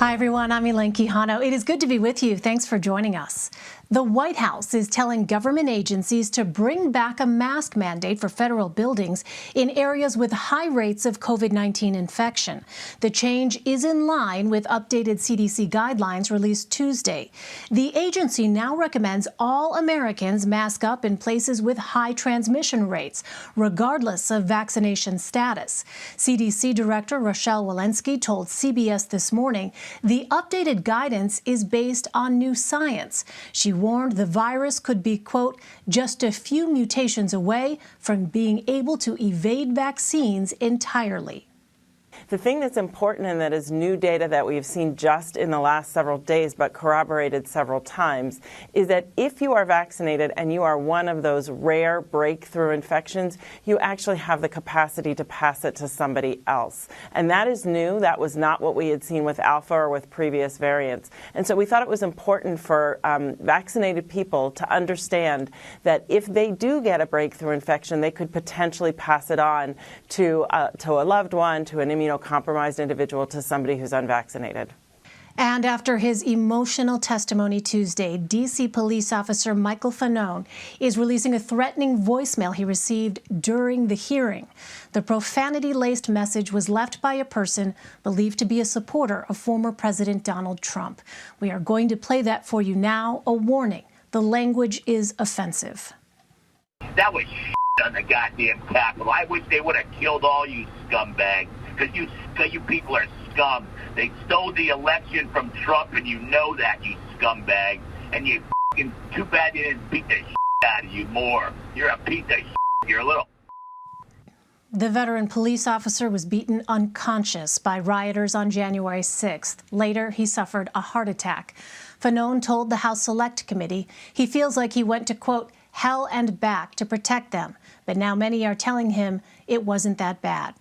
Hi, everyone. I'm Elaine Quijano. It is good to be with you. Thanks for joining us. The White House is telling government agencies to bring back a mask mandate for federal buildings in areas with high rates of COVID-19 infection. The change is in line with updated CDC guidelines released Tuesday. The agency now recommends all Americans mask up in places with high transmission rates, regardless of vaccination status. CDC Director Rochelle Walensky told CBS this morning the updated guidance is based on new science. She warned the virus could be, quote, just a few mutations away from being able to evade vaccines entirely. The thing that's important and that is new data that we've seen just in the last several days but corroborated several times is that if you are vaccinated and you are one of those rare breakthrough infections, you actually have the capacity to pass it to somebody else. And that is new. That was not what we had seen with Alpha or with previous variants. And so we thought it was important for vaccinated people to understand that if they do get a breakthrough infection, they could potentially pass it on to a loved one, to an immunocompromised individual, to somebody who's unvaccinated. And after his emotional testimony Tuesday, D.C. police officer Michael Fanone is releasing a threatening voicemail he received during the hearing. The profanity-laced message was left by a person believed to be a supporter of former President Donald Trump. We are going to play that for you now. A warning: the language is offensive. That was on the goddamn Capitol. I wish they would have killed all you scumbags, because you people are scum. They stole the election from Trump, and you know that, you scumbag. And you fucking, too bad they didn't beat the out of you more. You're a piece of shit. You're a little... The veteran police officer was beaten unconscious by rioters on January 6th. Later, he suffered a heart attack. Fanone told the House Select Committee he feels like he went to, quote, hell and back to protect them. But now many are telling him it wasn't that bad.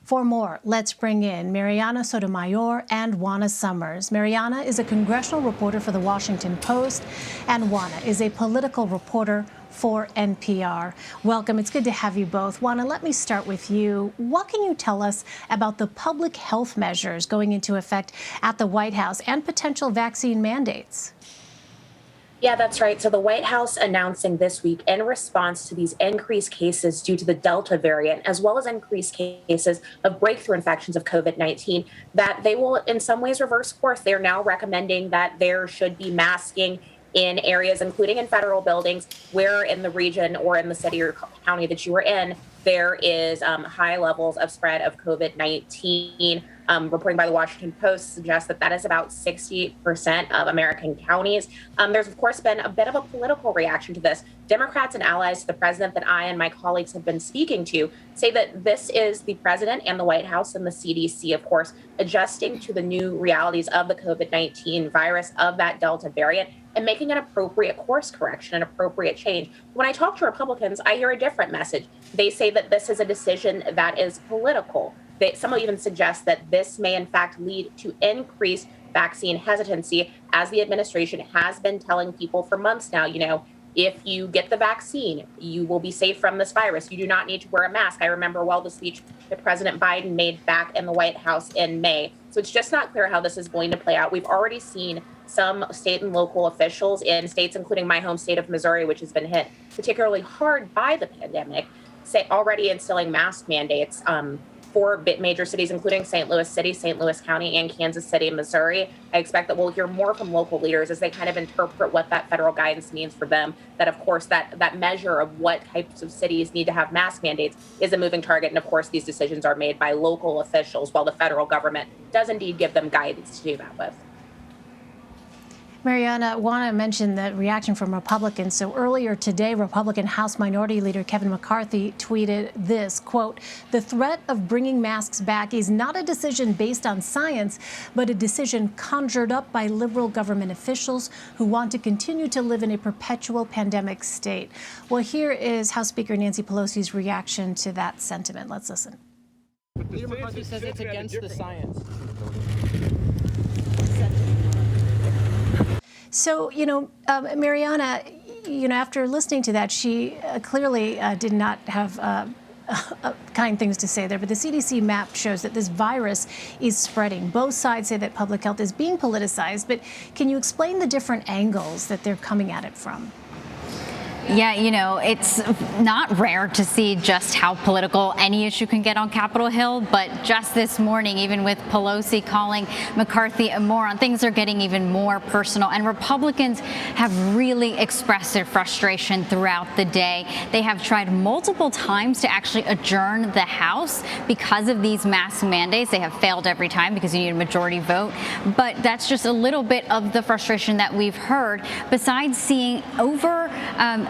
For more, let's bring in Marianna Sotomayor and Juana Summers. Marianna is a congressional reporter for the Washington Post, and Juana is a political reporter for NPR. Welcome. It's good to have you both. Juana, let me start with you. What can you tell us about the public health measures going into effect at the White House and potential vaccine mandates? Yeah, that's right. So the White House announcing this week, in response to these increased cases due to the Delta variant, as well as increased cases of breakthrough infections of COVID-19, that they will in some ways reverse course. They're now recommending that there should be masking in areas, including in federal buildings, where in the region or in the city or county that you are in, there is high levels of spread of COVID-19. Reporting by the Washington Post suggests that that is about 60% of American counties. There's, of course, been a bit of a political reaction to this. Democrats and allies to the president that I and my colleagues have been speaking to say that this is the president and the White House and the CDC, of course, adjusting to the new realities of the COVID-19 virus, of that Delta variant, and making an appropriate course correction, an appropriate change. When I talk to Republicans, I hear a different message. They say that this is a decision that is political. Some will even suggest that this may, in fact, lead to increased vaccine hesitancy, as the administration has been telling people for months now, if you get the vaccine, you will be safe from this virus. You do not need to wear a mask. I remember well the speech that President Biden made back in the White House in May. So it's just not clear how this is going to play out. We've already seen some state and local officials in states, including my home state of Missouri, which has been hit particularly hard by the pandemic, say already instilling mask mandates for major cities, including St. Louis City, St. Louis County, and Kansas City, Missouri. I expect that we'll hear more from local leaders as they kind of interpret what that federal guidance means for them. That, of course, that measure of what types of cities need to have mask mandates is a moving target. And, of course, these decisions are made by local officials, while the federal government does indeed give them guidance to do that with. Marianna, Juana mentioned the reaction from Republicans. So earlier today, Republican House Minority Leader Kevin McCarthy tweeted this, quote, "The threat of bringing masks back is not a decision based on science, but a decision conjured up by liberal government officials who want to continue to live in a perpetual pandemic state." Well, here is House Speaker Nancy Pelosi's reaction to that sentiment. Let's listen. Leader McCarthy says it's against the science. So, Marianna, after listening to that, she clearly did not have kind things to say there, but the CDC map shows that this virus is spreading. Both sides say that public health is being politicized, but can you explain the different angles that they're coming at it from? Yeah, it's not rare to see just how political any issue can get on Capitol Hill, but just this morning, even with Pelosi calling McCarthy a moron, things are getting even more personal, and Republicans have really expressed their frustration throughout the day. They have tried multiple times to actually adjourn the House because of these mask mandates. They have failed every time because you need a majority vote, but that's just a little bit of the frustration that we've heard, besides seeing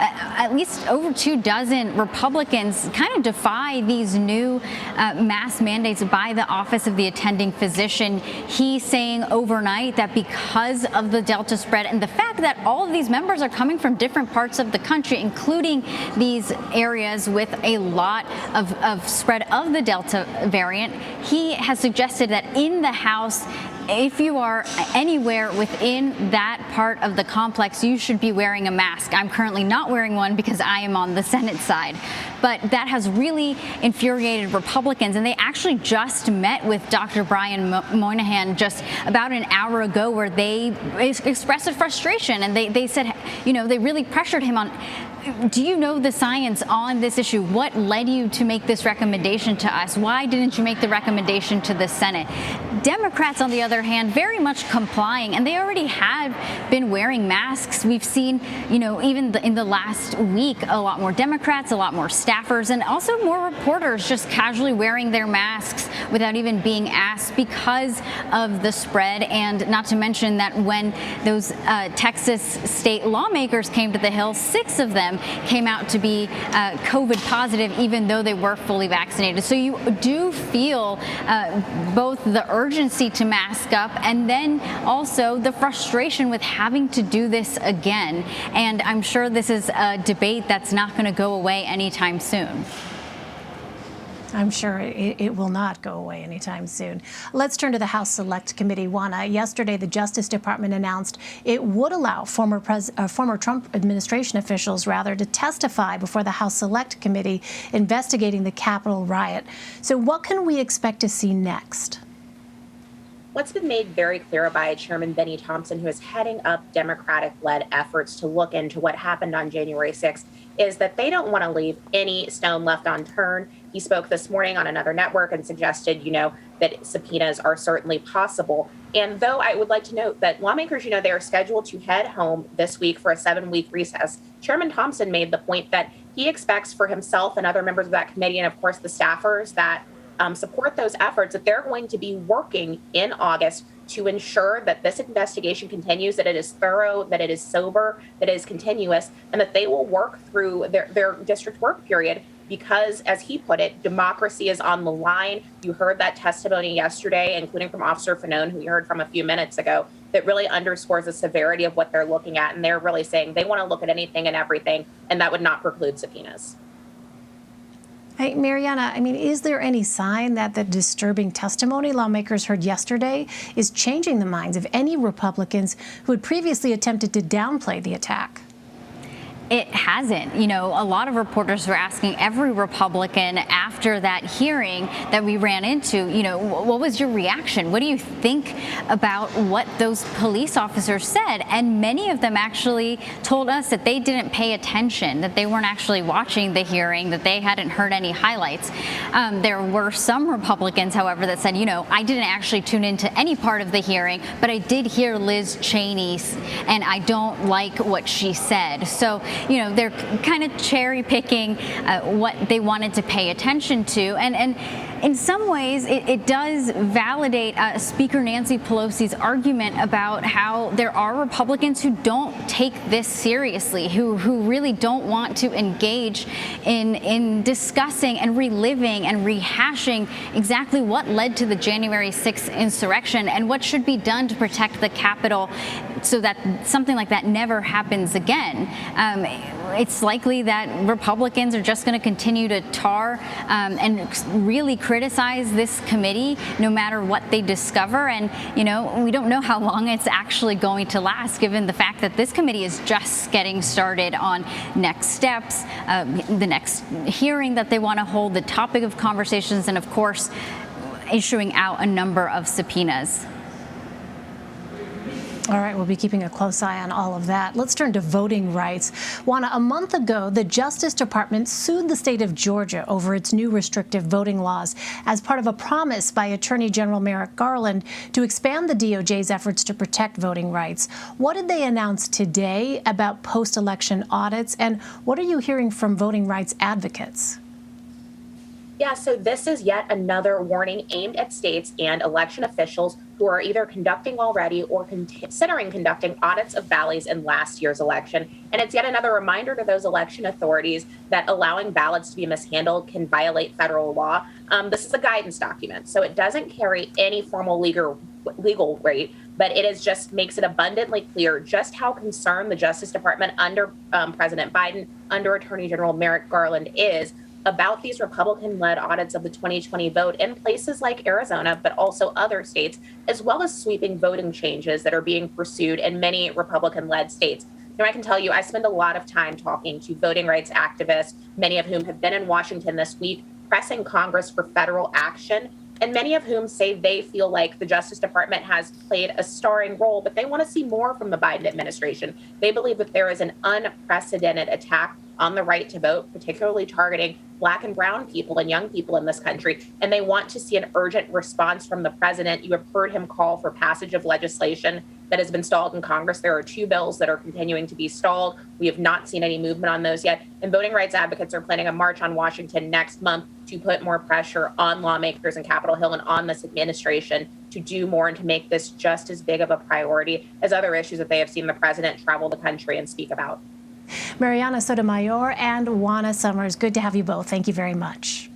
at least over 24 Republicans kind of defy these new mask mandates by the Office of the Attending Physician. He's saying overnight that because of the Delta spread and the fact that all of these members are coming from different parts of the country, including these areas with a lot of spread of the Delta variant, he has suggested that in the House, if you are anywhere within that part of the complex, you should be wearing a mask. I'm currently not wearing one because I am on the Senate side. But that has really infuriated Republicans, and they actually just met with Dr. Brian Moynihan just about an hour ago, where they expressed a frustration, and they said, they really pressured him on, do you know the science on this issue? What led you to make this recommendation to us? Why didn't you make the recommendation to the Senate? Democrats, on the other hand, very much complying, and they already have been wearing masks. We've seen, even in the last week, a lot more Democrats, a lot more staffers, and also more reporters just casually wearing their masks without even being asked because of the spread. And not to mention that when those Texas state lawmakers came to the Hill, 6 of them came out to be COVID positive, even though they were fully vaccinated. So you do feel both the urgency to mask up and then also the frustration with having to do this again. And I'm sure this is a debate that's not going to go away anytime soon. I'm sure it will not go away anytime soon. Let's turn to the House Select Committee. Juana, yesterday the Justice Department announced it would allow former Trump administration officials, to testify before the House Select Committee investigating the Capitol riot. So what can we expect to see next? What's been made very clear by Chairman Benny Thompson, who is heading up Democratic-led efforts to look into what happened on January 6th, is that they don't want to leave any stone left unturned. He spoke this morning on another network and suggested, that subpoenas are certainly possible. And though I would like to note that lawmakers, they are scheduled to head home this week for a 7-week recess, Chairman Thompson made the point that he expects for himself and other members of that committee, and of course the staffers that support those efforts, that they're going to be working in August to ensure that this investigation continues, that it is thorough, that it is sober, that it is continuous, and that they will work through their district work period because, as he put it, democracy is on the line. You heard that testimony yesterday, including from Officer Fanone, who you heard from a few minutes ago, that really underscores the severity of what they're looking at. And they're really saying they want to look at anything and everything, and that would not preclude subpoenas. Hey, Marianna, is there any sign that the disturbing testimony lawmakers heard yesterday is changing the minds of any Republicans who had previously attempted to downplay the attack? It hasn't. A lot of reporters were asking every Republican after that hearing that we ran into, what was your reaction? What do you think about what those police officers said? And many of them actually told us that they didn't pay attention, that they weren't actually watching the hearing, that they hadn't heard any highlights. There were some Republicans, however, that said, I didn't actually tune into any part of the hearing, but I did hear Liz Cheney, and I don't like what she said. So, they're kind of cherry picking what they wanted to pay attention to. And in some ways, it does validate Speaker Nancy Pelosi's argument about how there are Republicans who don't take this seriously, who really don't want to engage in discussing and reliving and rehashing exactly what led to the January 6th insurrection and what should be done to protect the Capitol so that something like that never happens again. It's likely that Republicans are just going to continue to tar and really criticize this committee no matter what they discover. And, we don't know how long it's actually going to last, given the fact that this committee is just getting started on next steps, the next hearing that they want to hold, the topic of conversations, and, of course, issuing out a number of subpoenas. All right, we'll be keeping a close eye on all of that. Let's turn to voting rights. Juana, a month ago, the Justice Department sued the state of Georgia over its new restrictive voting laws as part of a promise by Attorney General Merrick Garland to expand the DOJ's efforts to protect voting rights. What did they announce today about post-election audits, and what are you hearing from voting rights advocates? Yeah, so this is yet another warning aimed at states and election officials who are either conducting already or considering conducting audits of ballots in last year's election. And it's yet another reminder to those election authorities that allowing ballots to be mishandled can violate federal law. This is a guidance document, so it doesn't carry any formal legal weight, but it is just makes it abundantly clear just how concerned the Justice Department under President Biden, under Attorney General Merrick Garland is about these Republican-led audits of the 2020 vote in places like Arizona, but also other states, as well as sweeping voting changes that are being pursued in many Republican-led states. Now, I can tell you, I spend a lot of time talking to voting rights activists, many of whom have been in Washington this week, pressing Congress for federal action, and many of whom say they feel like the Justice Department has played a starring role, but they want to see more from the Biden administration. They believe that there is an unprecedented attack on the right to vote, particularly targeting Black and brown people and young people in this country. And they want to see an urgent response from the president. You have heard him call for passage of legislation that has been stalled in Congress. There are 2 bills that are continuing to be stalled. We have not seen any movement on those yet. And voting rights advocates are planning a march on Washington next month to put more pressure on lawmakers in Capitol Hill and on this administration to do more and to make this just as big of a priority as other issues that they have seen the president travel the country and speak about. Marianna Sotomayor and Juana Summers, good to have you both. Thank you very much.